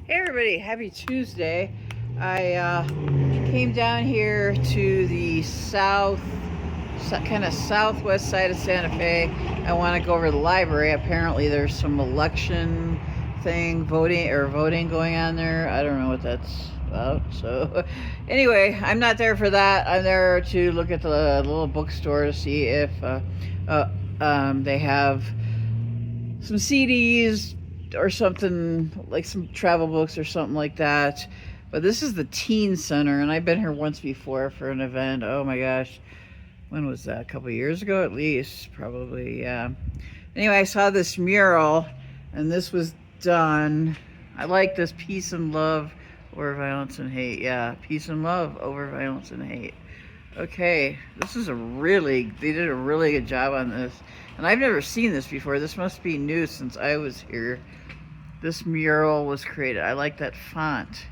Hey everybody, happy Tuesday. I came down here to the kind of southwest side of Santa Fe. I want to go over to the library. Apparently there's some election voting going on there. I don't know what that's about. So anyway, I'm not there for that. I'm there to look at the little bookstore to see if uh, they have some CDs or something, like some travel books or something like that. But this is the teen center, and I've been here once before for an event. Oh my gosh, when was that? A couple years ago at least, probably. Yeah. Anyway, I saw this mural, and this was done. I like this: peace and love over violence and hate. Yeah, peace and love over violence and hate. Okay, they did a really good job on this. And I've never seen this before. This must be new since I was here. This mural was created. I like that font.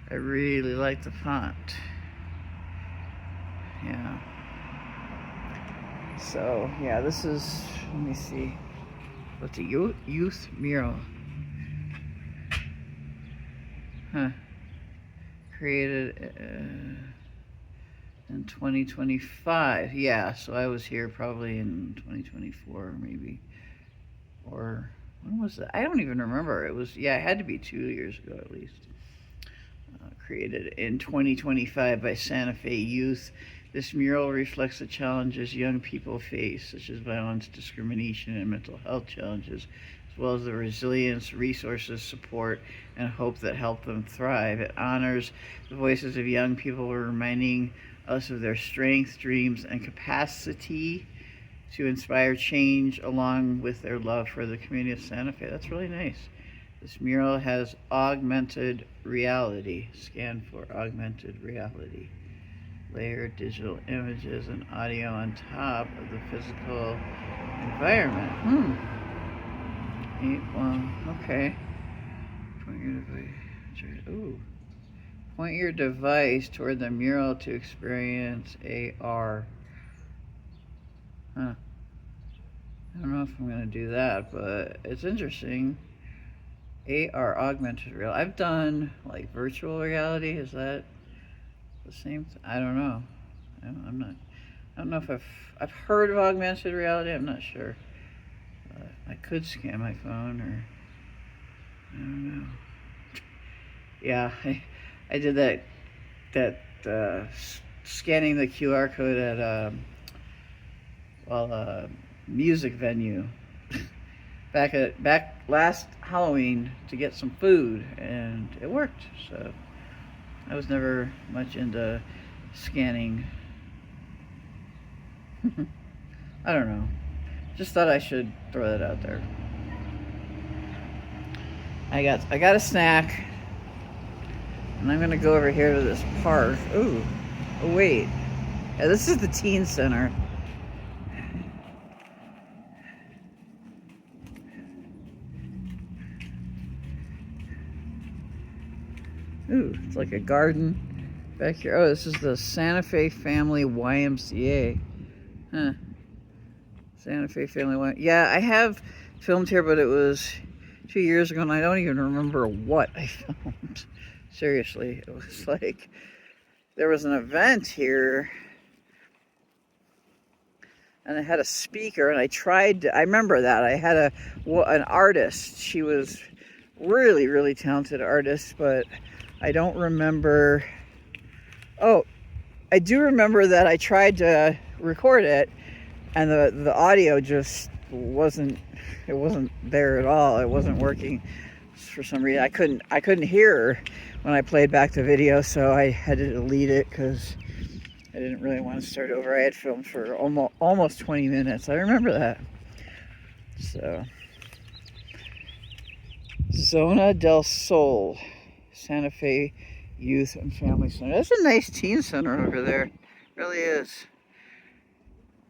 I really like the font. Yeah. So, yeah, this is, let me see. What's a youth mural? Huh. Created in 2025. Yeah, so I was here probably in 2024 maybe. Or when was that? I don't even remember. It had to be 2 years ago at least. Created in 2025 by Santa Fe youth. This mural reflects the challenges young people face, such as violence, discrimination, and mental health challenges, as well as the resilience, resources, support, and hope that help them thrive. It honors the voices of young people, reminding us of their strength, dreams, and capacity to inspire change, along with their love for the community of Santa Fe. That's really nice. This mural has augmented reality, scan for augmented reality, layered digital images and audio on top of the physical environment. Well, okay. Point your device toward the mural to experience AR. Huh. I don't know if I'm going to do that, but it's interesting. AR, augmented reality. I've done like virtual reality. Is that the same? I don't know. I'm not. I don't know if I've heard of augmented reality. I'm not sure. I could scan my phone, or I don't know. Yeah, I did that scanning the QR code at a music venue back last Halloween to get some food, and it worked. So I was never much into scanning. I don't know. Just thought I should throw that out there. I got a snack, and I'm gonna go over here to this park. Ooh, oh wait, yeah, this is the teen center. Ooh, it's like a garden back here. Oh, this is the Santa Fe Family YMCA. Huh. Santa Fe Family YMCA. Yeah, I have filmed here, but it was 2 years ago, and I don't even remember what I filmed. Seriously, it was like there was an event here, and I had a speaker, and I remember that. I had an artist. She was really, really talented artist, but I don't remember. Oh, I do remember that I tried to record it, and the audio just wasn't there at all. It wasn't working for some reason. I couldn't hear her when I played back the video, so I had to delete it because I didn't really want to start over. I had filmed for almost 20 minutes. I remember that. So, Zona del Sol, Santa Fe Youth and Family Center. That's a nice teen center over there. It really is.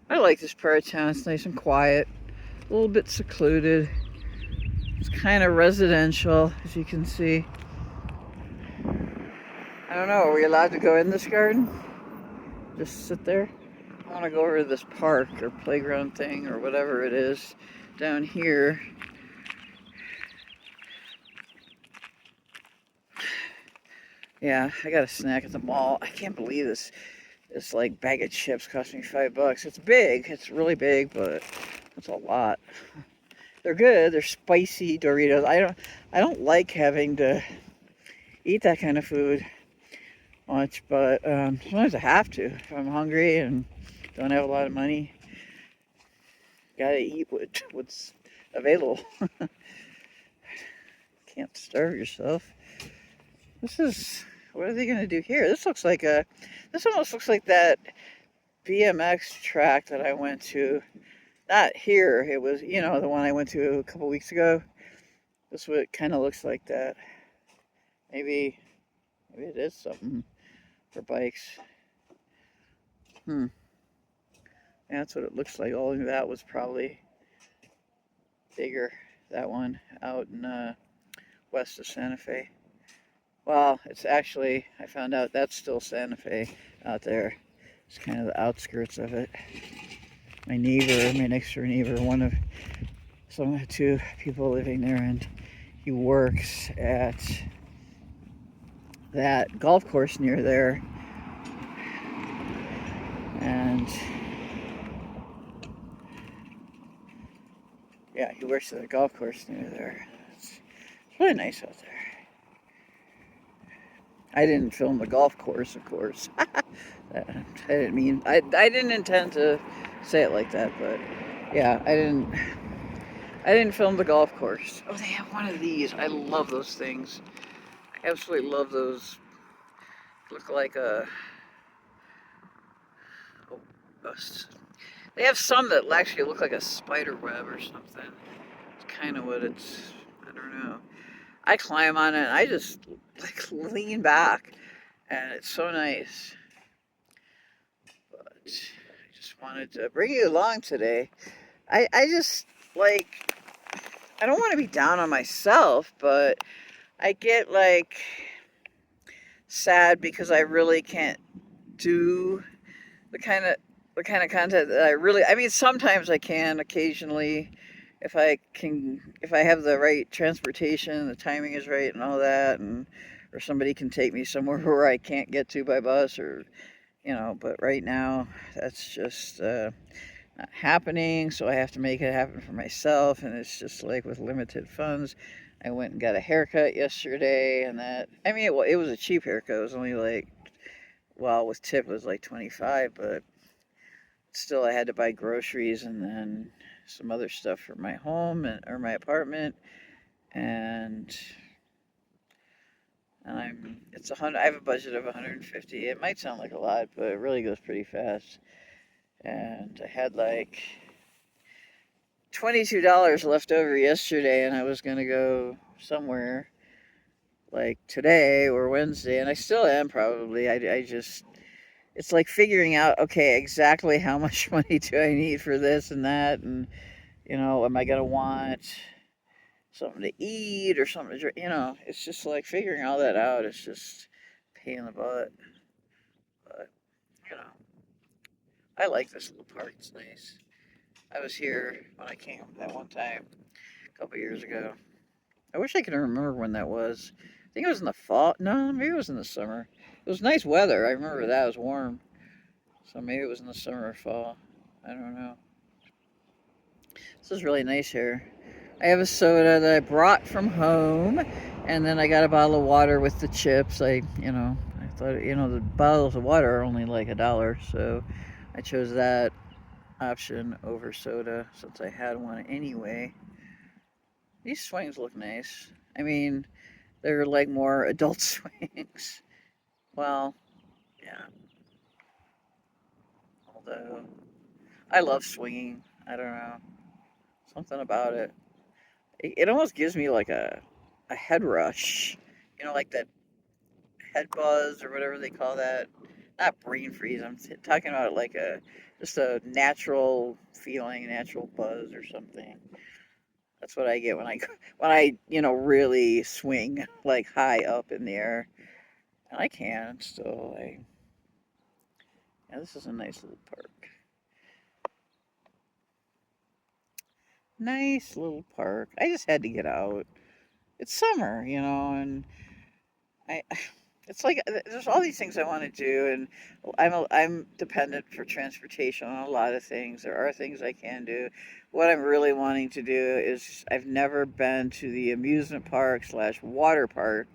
I like this part of town. It's nice and quiet, a little bit secluded. It's kind of residential, as you can see. I don't know, are we allowed to go in this garden? Just sit there? I want to go over to this park or playground thing or whatever it is down here. Yeah, I got a snack at the mall. I can't believe this. This like bag of chips cost me $5. It's big. It's really big, but it's a lot. They're good. They're spicy Doritos. I don't like having to eat that kind of food much, but sometimes I have to. If I'm hungry and don't have a lot of money, gotta eat what's available. Can't starve yourself. This is, what are they gonna do here? This almost looks like that BMX track that I went to. Not here. It was, the one I went to a couple weeks ago. This what kind of looks like that. Maybe, maybe it is something for bikes. Hmm. Yeah, that's what it looks like. Only that was probably bigger. That one out in west of Santa Fe. Well, it's actually, I found out that's still Santa Fe out there. It's kind of the outskirts of it. My neighbor, my next door neighbor, one of two people living there, and he works at that golf course near there. And yeah, he works at the golf course near there. It's really nice out there. I didn't film the golf course, of course. I didn't intend to say it like that, but yeah, I didn't film the golf course. Oh, they have one of these. I love those things. I absolutely love those. Look like a they have some that actually look like a spider web or something. It's kind of what it's. I don't know. I climb on it and I just like lean back, and it's so nice. But I just wanted to bring you along today. I just like, I don't want to be down on myself, but I get like sad because I really can't do the kind of the kind of content that I mean sometimes I can occasionally if I have the right transportation, the timing is right and all that, and or somebody can take me somewhere where I can't get to by bus, or but right now that's just not happening, so I have to make it happen for myself, and it's just like with limited funds. I went and got a haircut yesterday, and that, I mean, it was a cheap haircut. It was only like, well, with tip it was like 25, but still I had to buy groceries and then some other stuff for my home or my apartment, and it's 100. I have a budget of 150. It might sound like a lot, but it really goes pretty fast. And I had like $22 left over yesterday, and I was gonna go somewhere like today or Wednesday, and I still am probably. I just, it's like figuring out, okay, exactly how much money do I need for this and that, and am I gonna want something to eat or something to drink? It's just like figuring all that out. It's just a pain in the butt, but you know, I like this little park. It's nice. I was here when I came that one time a couple years ago. I wish I could remember when that was. I think it was in the fall. No, maybe it was in the summer. It was nice weather. I remember that. It was warm. So maybe it was in the summer or fall. I don't know. This is really nice here. I have a soda that I brought from home, and then I got a bottle of water with the chips. I thought, the bottles of water are only like $1, so I chose that option over soda since I had one anyway. These swings look nice. I mean, they're like more adult swings. Well, yeah. Although I love swinging. I don't know. Something about it. It almost gives me like a head rush. Like that head buzz or whatever they call that. Not brain freeze. I'm talking about like just a natural feeling, a natural buzz or something. That's what I get when I really swing like high up in the air. And I can still. Yeah, this is a nice little park. Nice little park. I just had to get out. It's summer, and I it's like there's all these things I want to do, and I'm dependent for transportation on a lot of things. There are things I can do. What I'm really wanting to do is I've never been to the amusement park slash water park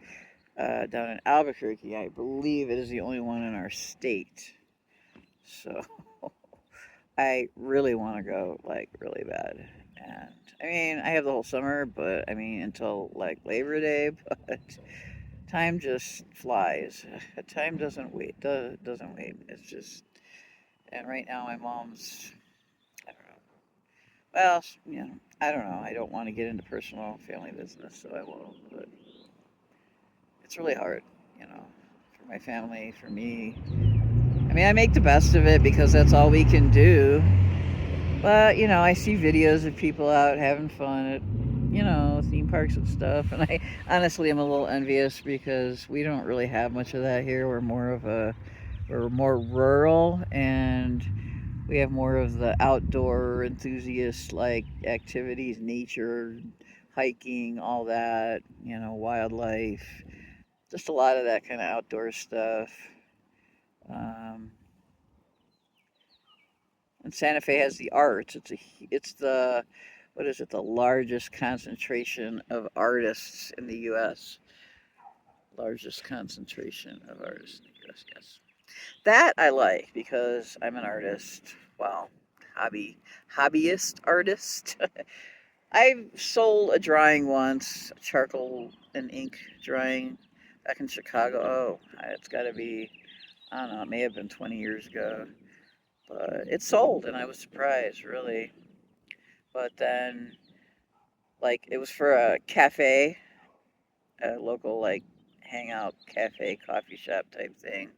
down in Albuquerque. I believe it is the only one in our state. So I really want to go, like, really bad. And I mean, I have the whole summer, but I mean, until like Labor Day, but time just flies. Time doesn't wait. Doesn't wait. It's just, and right now my mom's, I don't know. Well, I don't know. I don't want to get into personal family business, so I won't. But it's really hard, for my family, for me. I mean, I make the best of it because that's all we can do. But, I see videos of people out having fun at, theme parks and stuff. And I honestly am a little envious because we don't really have much of that here. We're more rural, and we have more of the outdoor enthusiast like activities, nature, hiking, all that, wildlife, just a lot of that kind of outdoor stuff. Um, and Santa Fe has the arts. It's the what is it? The largest concentration of artists in the U.S. Largest concentration of artists in the U.S. Yes, that I like because I'm an artist. Well, hobbyist artist. I sold a drawing once, a charcoal and ink drawing back in Chicago. Oh, it's got to be, I don't know, it may have been 20 years ago. But it sold, and I was surprised, really. But then, like, it was for a cafe, a local, like, hangout cafe, coffee shop type thing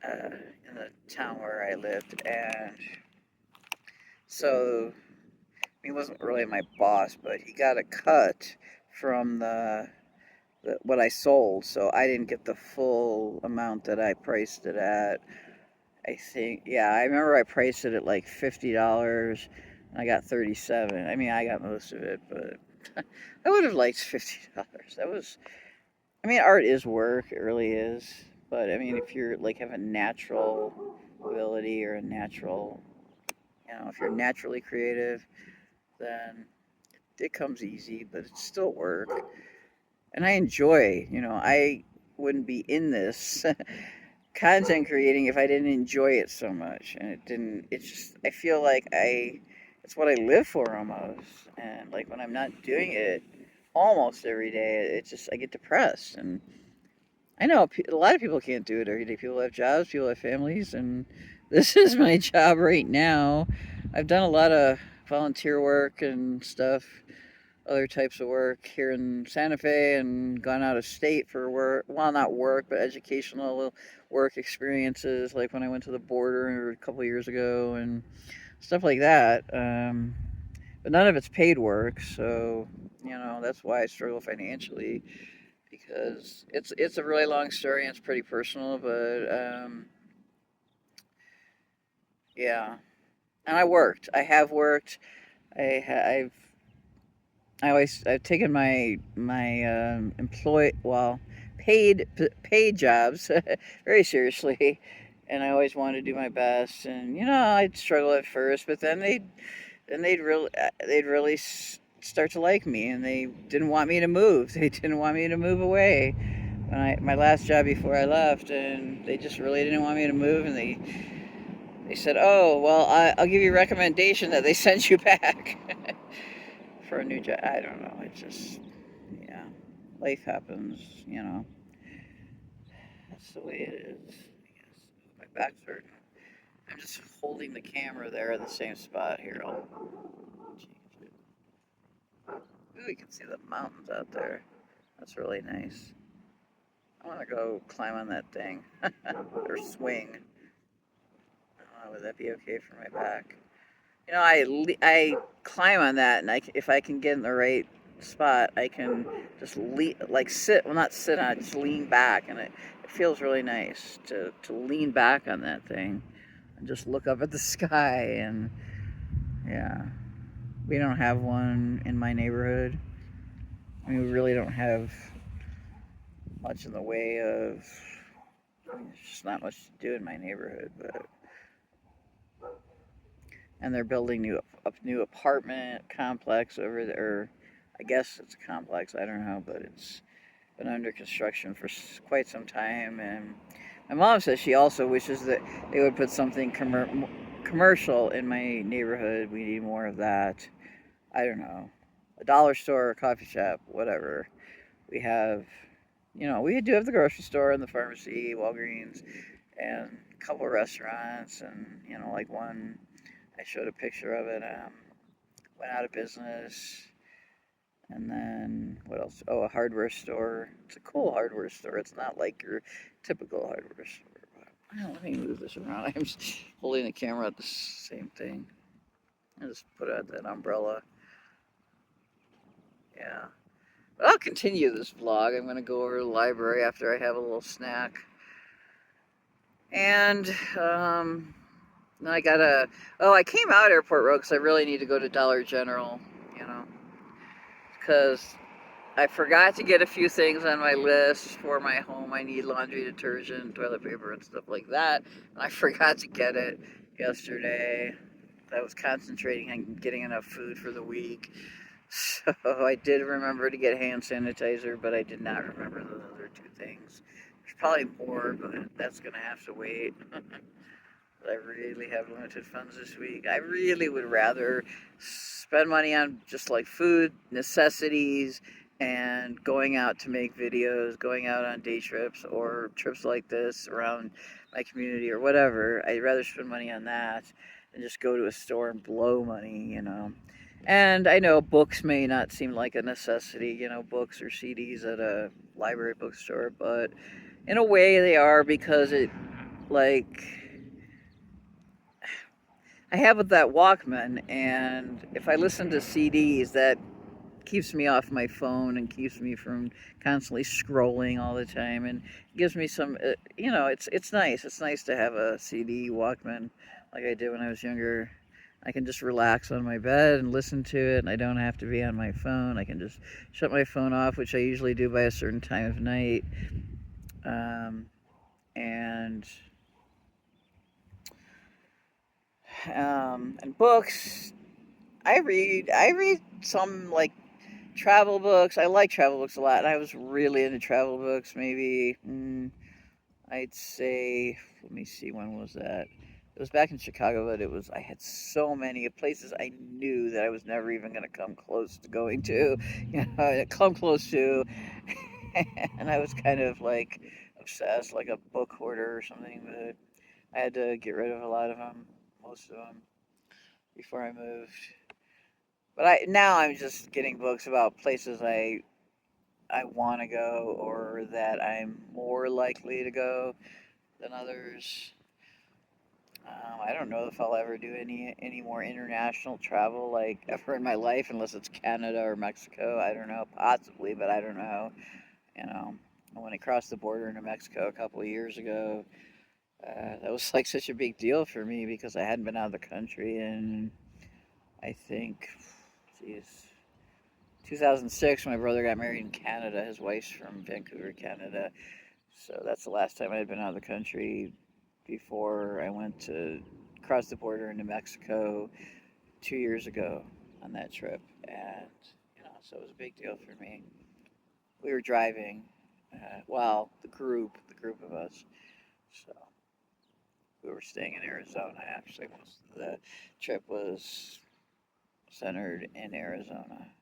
in the town where I lived. And so he wasn't really my boss, but he got a cut from what I sold, so I didn't get the full amount that I priced it at. I think, yeah, I remember I priced it at like $50. And I got 37. I mean, I got most of it, but I would have liked $50. That was, I mean, art is work, it really is. But I mean, if you're like have a natural ability or a natural, if you're naturally creative, then it comes easy, but it's still work. And I enjoy, I wouldn't be in this content creating if I didn't enjoy it so much. And it's just, I feel like it's what I live for almost. And like when I'm not doing it almost every day, it's just, I get depressed. And I know a lot of people can't do it every day. People have jobs, people have families, and this is my job right now. I've done a lot of volunteer work and stuff, other types of work here in Santa Fe, and gone out of state for work. Well, not work, but educational work experiences, like when I went to the border a couple of years ago and stuff like that. But none of it's paid work, so that's why I struggle financially because it's a really long story and it's pretty personal. But yeah, and I worked. I have worked. I've I've taken my paid jobs very seriously, and I always wanted to do my best. And I'd struggle at first, but then they'd really start to like me, and they didn't want me to move. They didn't want me to move away. When my last job before I left, and they just really didn't want me to move, and they said, "Oh, well, I'll give you a recommendation that they send you back." For a new job. I don't know. It just, yeah, life happens. That's the way it is. I guess my back's hurting. I'm just holding the camera there in the same spot here. I'll change it. Ooh, you can see the mountains out there. That's really nice. I want to go climb on that thing or swing. I don't know. Would that be okay for my back? I climb on that, and if I can get in the right spot, I can just like sit. Well, not sit on it, just lean back, and it feels really nice to lean back on that thing and just look up at the sky. And yeah, we don't have one in my neighborhood. I mean, we really don't have much in the way of, there's just not much to do in my neighborhood, but and they're building a new apartment complex over there. Or I guess it's a complex. I don't know, but it's been under construction for quite some time. And my mom says she also wishes that they would put something commercial in my neighborhood. We need more of that. I don't know, a dollar store, a coffee shop, whatever. We have, we do have the grocery store and the pharmacy, Walgreens, and a couple of restaurants, and like one I showed a picture of it. Went out of business. And then what else? Oh, a hardware store. It's a cool hardware store. It's not like your typical hardware store. Well, let me move this around. I'm just holding the camera at the same thing. I just put out that umbrella. Yeah. But I'll continue this vlog. I'm going to go over to the library after I have a little snack. And then I came out Airport Road because I really need to go to Dollar General, because I forgot to get a few things on my list for my home. I need laundry detergent, toilet paper, and stuff like that. And I forgot to get it yesterday. I was concentrating on getting enough food for the week. So I did remember to get hand sanitizer, but I did not remember those other two things. There's probably more, but that's going to have to wait. I really have limited funds this week. I really would rather spend money on just like food, necessities, and going out to make videos, going out on day trips or trips like this around my community or whatever. I'd rather spend money on that than just go to a store and blow money. And I know books may not seem like a necessity, books or CDs at a library bookstore, but in a way they are, because I have with that Walkman, and if I listen to CDs, that keeps me off my phone and keeps me from constantly scrolling all the time, and gives me some, it's nice. It's nice to have a CD Walkman like I did when I was younger. I can just relax on my bed and listen to it, and I don't have to be on my phone. I can just shut my phone off, which I usually do by a certain time of night. And and books. I read some like travel books. I like travel books a lot. I was really into travel books. Maybe I'd say, let me see, when was that? It was back in Chicago, but I had so many places I knew that I was never even going to come close to going to, come close to, and I was kind of like obsessed, like a book hoarder or something. But I had to get rid of a lot of them, most of them, before I moved. But now I'm just getting books about places I want to go, or that I'm more likely to go than others. I don't know if I'll ever do any more international travel, like ever in my life, unless it's Canada or Mexico. I don't know, possibly, but I don't know. You know, when I crossed the border into Mexico a couple of years ago, that was like such a big deal for me because I hadn't been out of the country in, I think, geez, 2006. My brother got married in Canada. His wife's from Vancouver, Canada. So that's the last time I had been out of the country before I went to cross the border into Mexico 2 years ago on that trip. And, so it was a big deal for me. We were driving, well, the group of us. So we were staying in Arizona, actually. Most of the trip was centered in Arizona.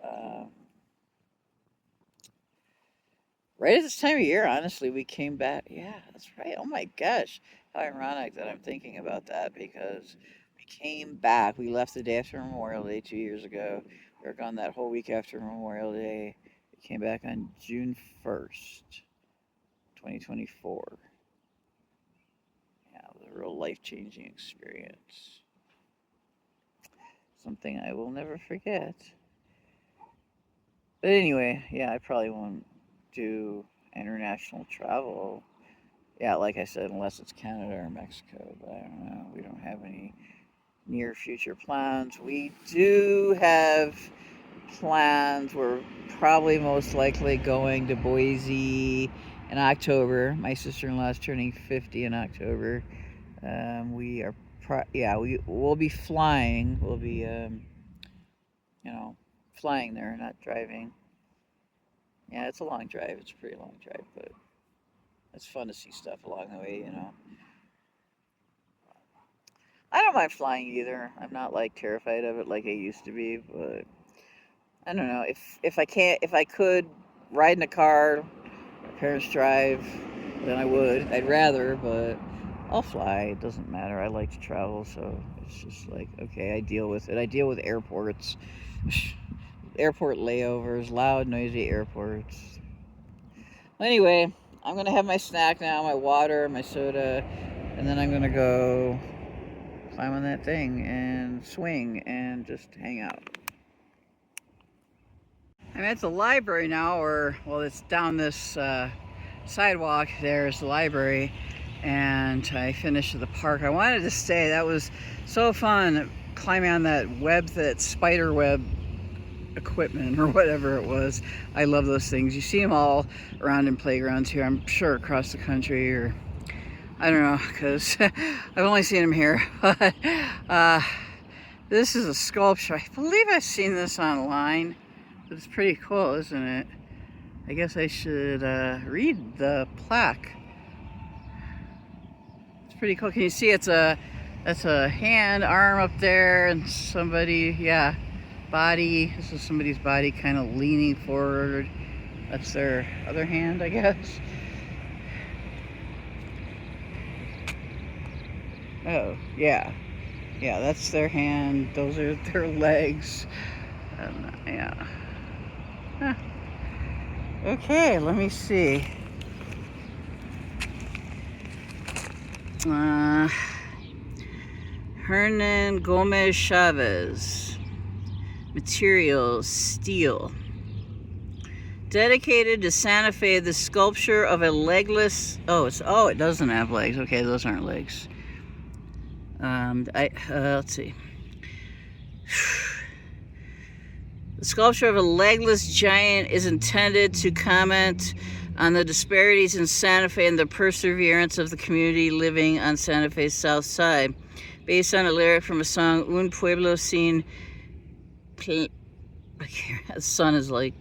Um, Right at this time of year, honestly, we came back. Yeah, that's right. Oh my gosh. How ironic that I'm thinking about that, because we came back. We left the day after Memorial Day 2 years ago. We were gone that whole week after Memorial Day. We came back on June 1st, 2024. Yeah, it was a real life changing experience. Something I will never forget. But anyway, yeah, I probably won't do international travel. Yeah, like I said, unless it's Canada or Mexico, but I don't know. We don't have any near future plans. We do have plans. We're probably most likely going to Boise in October. My sister-in-law is turning 50 in October. We are, we'll be flying. We'll be, flying there, not driving. Yeah, it's a long drive. It's a pretty long drive, but it's fun to see stuff along the way. I don't mind flying either. I'm not like terrified of it like I used to be, but I don't know. If I could ride in a car, my parents drive, then I would. I'd rather, but I'll fly. It doesn't matter. I like to travel, so it's just like, okay, I deal with it. I deal with airports, airport layovers, loud, noisy airports. Anyway, I'm gonna have my snack now, my water, my soda, and then I'm gonna go climb on that thing and swing and just hang out. I'm at the library now, well, it's down this sidewalk. There's the library, and I finished the park. I wanted to stay. That was so fun, climbing on that spider web equipment or whatever it was. I love those things. You see them all around in playgrounds here, I'm sure across the country, or I don't know, because I've only seen them here. This is a sculpture. I believe I've seen this online. It's pretty cool, isn't it? I guess I should read the plaque. It's pretty cool. Can you see that's a hand, arm up there, and somebody, yeah, body. This is somebody's body kind of leaning forward. That's their other hand, I guess. Oh, yeah. Yeah, that's their hand. Those are their legs. Yeah. Huh. Okay, let me see. Hernan Gomez Chavez. Materials, steel. Dedicated to Santa Fe, the sculpture of a legless... it doesn't have legs. Okay, those aren't legs. Let's see. The sculpture of a legless giant is intended to comment on the disparities in Santa Fe and the perseverance of the community living on Santa Fe's south side. Based on a lyric from a song, Un Pueblo Sin... the sun is like...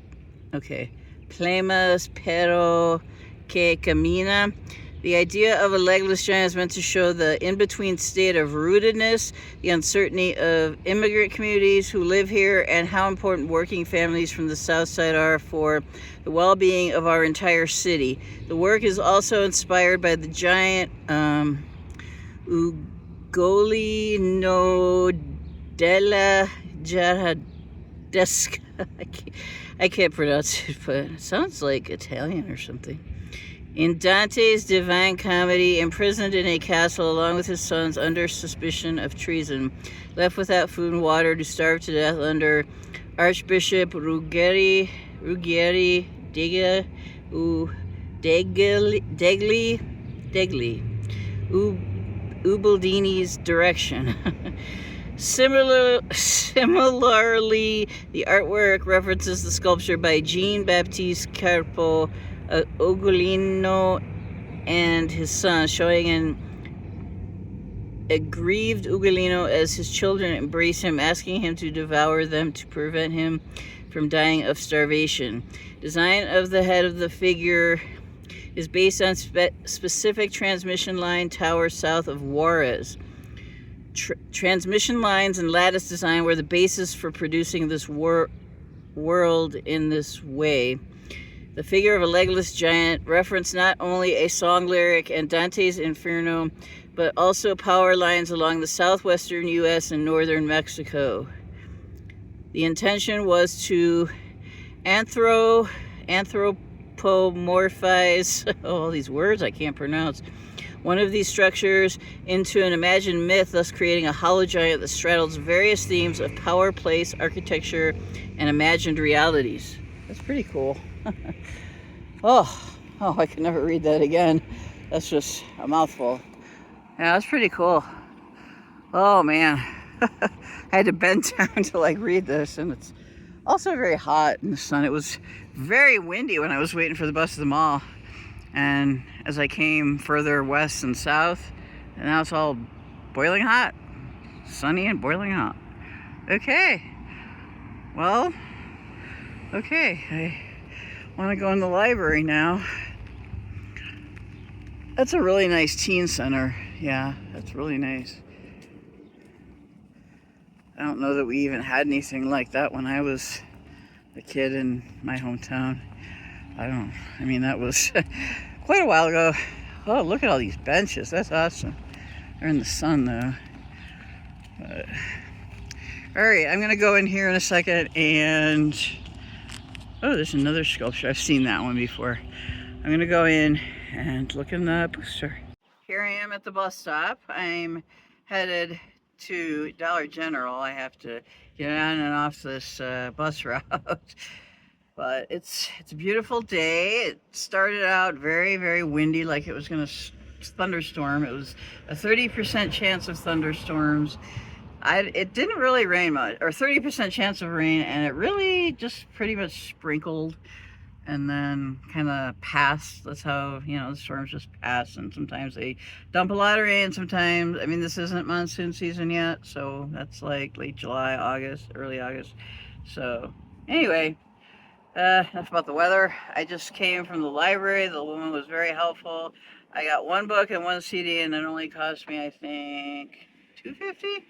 Okay. Plemas pero que camina. The idea of a legless giant is meant to show the in-between state of rootedness, the uncertainty of immigrant communities who live here, and how important working families from the South Side are for the well-being of our entire city. The work is also inspired by the giant Ugolino della Giardesca. I can't pronounce it, but it sounds like Italian or something. In Dante's Divine Comedy, imprisoned in a castle along with his sons under suspicion of treason, left without food and water to starve to death under Archbishop Ruggieri degli Ubaldini's direction. Similarly, the artwork references the sculpture by Jean Baptiste Carpo Ugolino and his son, showing an aggrieved Ugolino as his children embrace him, asking him to devour them to prevent him from dying of starvation. Design of the head of the figure is based on specific transmission line tower south of Juarez. Transmission lines and lattice design were the basis for producing this world in this way. The figure of a legless giant referenced not only a song lyric and Dante's Inferno, but also power lines along the southwestern U.S. and northern Mexico. The intention was to anthropomorphize, all these words I can't pronounce, one of these structures into an imagined myth, thus creating a hollow giant that straddles various themes of power, place, architecture, and imagined realities. That's pretty cool. I could never read that again. That's just a mouthful. Yeah, that's pretty cool. Oh man, I had to bend down to read this, and it's Also very hot in the sun. It was very windy when I was waiting for the bus to the mall. And as I came further west and south, and now it's all boiling hot. Sunny and boiling hot. Okay. Well, okay. I want to go in the library now. That's a really nice teen center. Yeah, that's really nice. I don't know that we even had anything like that when I was a kid in my hometown. I mean, that was quite a while ago. Oh, look at all these benches. That's awesome. They're in the sun, though. But, all right, I'm going to go in here in a second and... Oh, there's another sculpture. I've seen that one before. I'm going to go in and look in the bookstore. Here I am at the bus stop. I'm headed to Dollar General. I have to get on and off this bus route. But it's a beautiful day. It started out very, very windy, like it was going to thunderstorm. It was a 30% chance of thunderstorms. It didn't really rain much, or 30% chance of rain, and it really just pretty much sprinkled and then kind of passed. That's how, the storms just pass, and sometimes they dump a lot of rain, sometimes, I mean, this isn't monsoon season yet, so that's like late July, August, early August. So anyway, enough about the weather. I just came from the library. The woman was very helpful. I got one book and one CD, and it only cost me, I think, $2.50.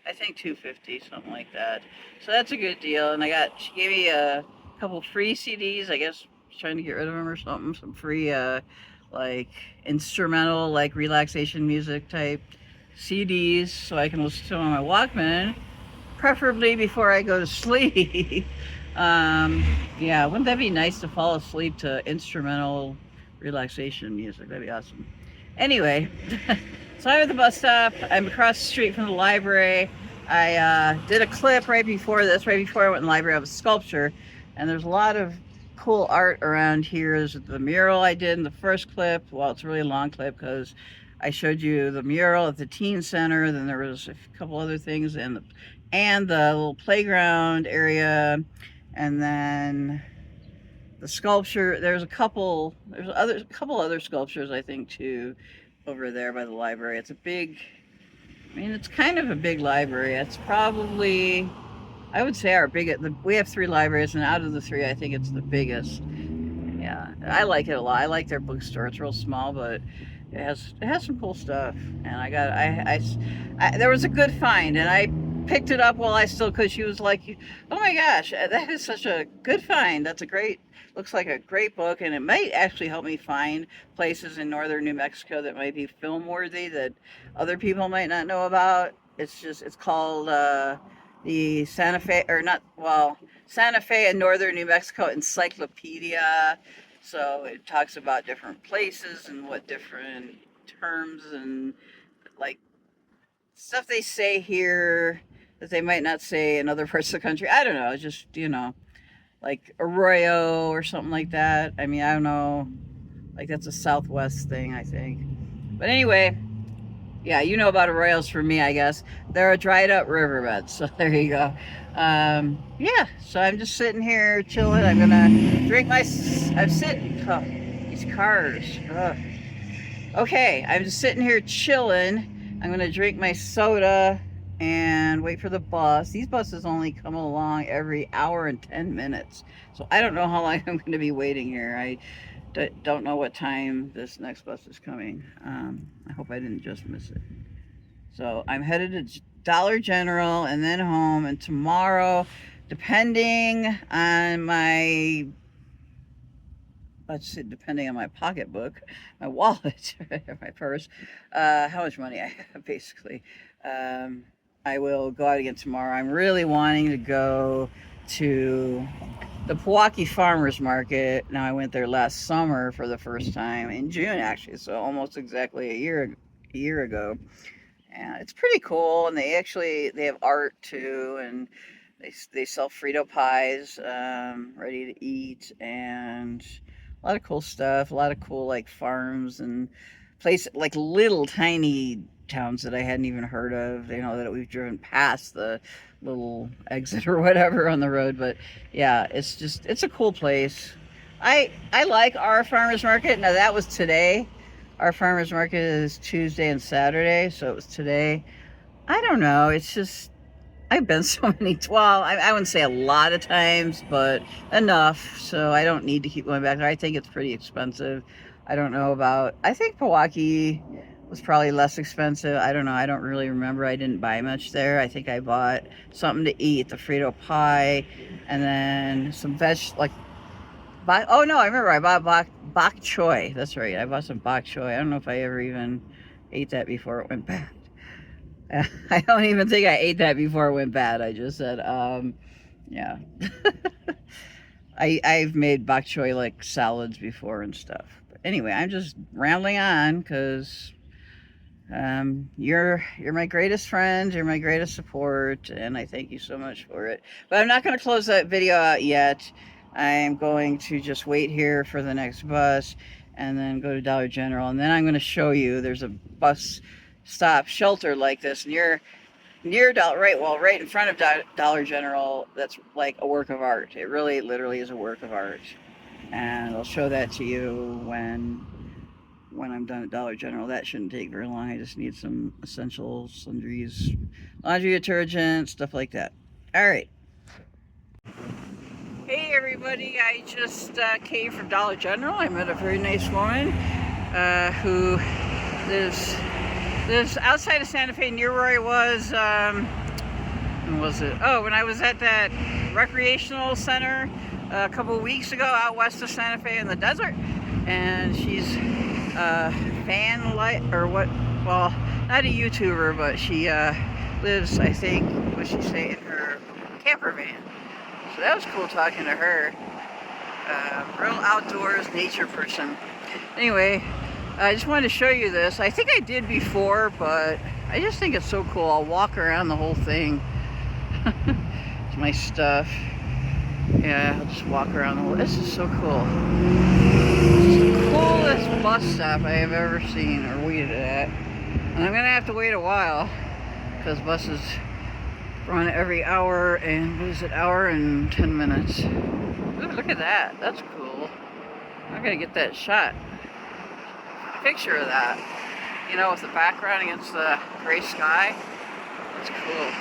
I think $2.50, something like that. So that's a good deal. And she gave me a couple free CDs. I guess trying to get rid of them or something. Some free, like instrumental, like relaxation music type CDs, so I can listen to them on my Walkman, preferably before I go to sleep. Yeah, wouldn't that be nice to fall asleep to instrumental relaxation music? That'd be awesome. Anyway, so I'm at the bus stop. I'm across the street from the library. I did a clip right before this, right before I went in the library, of a sculpture, and there's a lot of cool art around here. There's the mural I did in the first clip. Well, it's a really long clip because I showed you the mural at the teen center. Then there was a couple other things and the little playground area, and then the sculpture. There's a couple other sculptures, I think, too, over there by the library. It's it's kind of a big library. It's probably, I would say, we have 3 libraries, and out of the 3, I think it's the biggest. Yeah, I like it a lot. I like their bookstore. It's real small, but it has some cool stuff. And there was a good find, and I picked it up while I still could. She was like, "Oh my gosh, that is such a good find. Looks like a great book, and it might actually help me find places in northern New Mexico that might be film worthy that other people might not know about." It's called the Santa Fe and Northern New Mexico Encyclopedia. So it talks about different places and what different terms and like stuff they say here that they might not say in other parts of the country. I don't know, just, like arroyo or something like that. I mean, I don't know, like that's a Southwest thing, I think. But anyway, yeah, you know about arroyos from me, I guess. They're a dried up riverbed, so there you go. Yeah, so I'm just sitting here chilling. I'm gonna drink these cars. Ugh. Okay, I'm just sitting here chilling. I'm gonna drink my soda and wait for the bus. These buses only come along every hour and 10 minutes. So I don't know how long I'm gonna be waiting here. I don't know what time this next bus is coming. I hope I didn't just miss it. So I'm headed to Dollar General and then home, and tomorrow, depending on my pocketbook, my wallet, my purse, how much money I have, basically, I will go out again tomorrow. I'm really wanting to go to the Pewaukee Farmers Market. Now, I went there last summer for the first time, in June actually, so almost exactly a year ago. And it's pretty cool, and they have art too, and they sell Frito pies, ready to eat, and a lot of cool stuff, a lot of cool like farms and places, like little tiny towns that I hadn't even heard of, that we've driven past the little exit or whatever on the road. But yeah, it's a cool place. I like our farmers market. Now that was today. Our farmers market is Tuesday and Saturday, so it was today. I don't know. It's just I've been so many. Well, I wouldn't say a lot of times, but enough. So I don't need to keep going back there. I think it's pretty expensive. I don't know about. I think Milwaukee was probably less expensive. I don't know. I don't really remember. I didn't buy much there. I think I bought something to eat, the Frito pie, and then some like. Oh no, I remember. I bought bok choy. That's right. I bought some bok choy. I don't know if I ever even ate that before it went bad. I don't even think I ate that before it went bad. I just said, yeah. I've made bok choy like salads before and stuff. But anyway, I'm just rambling on because you're my greatest friend. You're my greatest support, and I thank you so much for it. But I'm not going to close that video out yet. I'm going to just wait here for the next bus and then go to Dollar General, and then I'm going to show you there's a bus stop shelter like this near right in front of Dollar General. That's like a work of art. It really literally is a work of art, and I'll show that to you when I'm done at Dollar General. That shouldn't take very long. I just need some essentials, sundries, laundry detergent, stuff like that. All right. Hey everybody, I just came from Dollar General. I met a very nice woman who lives outside of Santa Fe, near where I was. When was it? Oh, when I was at that recreational center a couple of weeks ago out west of Santa Fe in the desert. And she's fan light or what? Well, not a YouTuber, but she lives, I think, what she say, in her camper van. So that was cool talking to her. Real outdoors nature person. Anyway, I just wanted to show you this. I think I did before, but I just think it's so cool. I'll walk around the whole thing. It's my stuff. Yeah, I'll just walk around the whole. This is so cool. This is the coolest bus stop I have ever seen or waited at. And I'm gonna have to wait a while because buses run every hour and what is it, hour and 10 minutes. Ooh, look at that. That's cool. I'm gonna get that shot. Picture of that. You know, with the background against the gray sky. That's cool.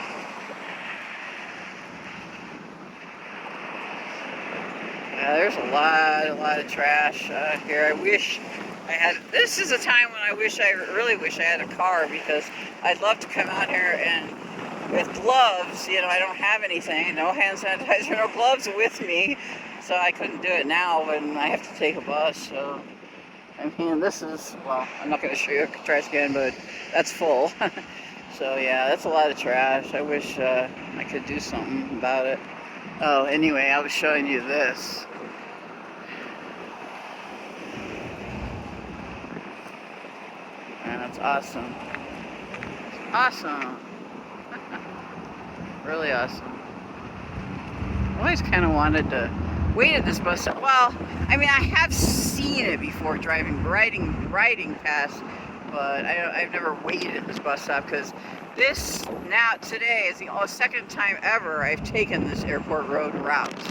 Yeah, there's a lot of trash here. I wish I had. This is a time when I really wish I had a car, because I'd love to come out here and with gloves. You know, I don't have anything, no hand sanitizer, no gloves with me, so I couldn't do it now when I have to take a bus. So, I mean, this is, well, I'm not going to show you a trash can, but that's full. So yeah, that's a lot of trash. I wish I could do something about it. Oh, anyway, I was showing you this. And that's awesome. It's awesome. Really awesome. I always kind of wanted to wait at this bus stop. Well, I mean, I have seen it before riding past, but I've never waited at this bus stop, because today is the second time ever I've taken this airport road route.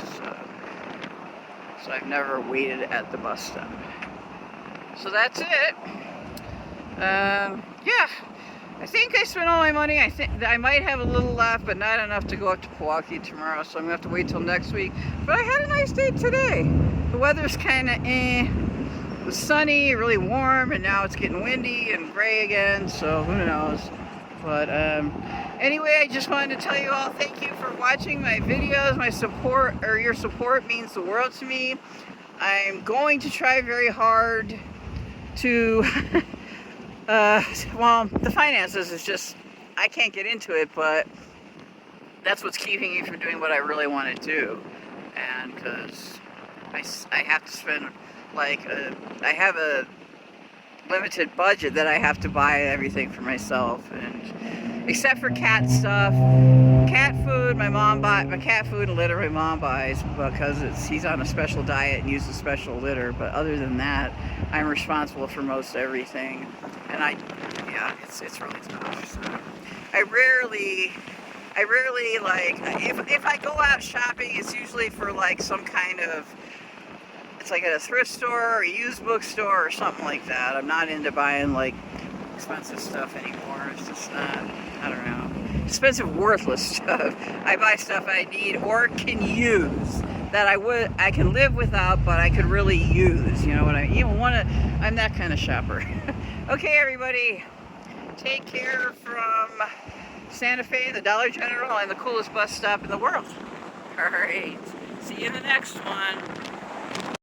So I've never waited at the bus stop. So that's it. Yeah, I think I spent all my money. I think I might have a little left, but not enough to go up to Milwaukee tomorrow, so I'm gonna have to wait till next week. But I had a nice day today. The weather's kind of It was sunny, really warm, and now it's getting windy and gray again, so who knows. But anyway, I just wanted to tell you all thank you for watching my videos. My support, or your support, means the world to me. I'm going to try very hard to well, the finances is just, I can't get into it, but that's what's keeping me from doing what I really want to do. And because I have to spend, like, I have a limited budget that I have to buy everything for myself, and except for cat stuff, cat food, my cat food and litter my mom buys, because he's on a special diet and uses special litter. But other than that, I'm responsible for most everything, and yeah, it's really tough. So I I rarely, like, if I go out shopping, it's usually for like some kind of, it's like at a thrift store or a used bookstore or something like that. I'm not into buying like expensive stuff anymore. It's just not, I don't know, expensive, worthless stuff. I buy stuff I need or can use that I can live without, but I could really use. You know what I mean? I'm that kind of shopper. Okay, everybody, take care from Santa Fe, the Dollar General, and the coolest bus stop in the world. All right, see you in the next one.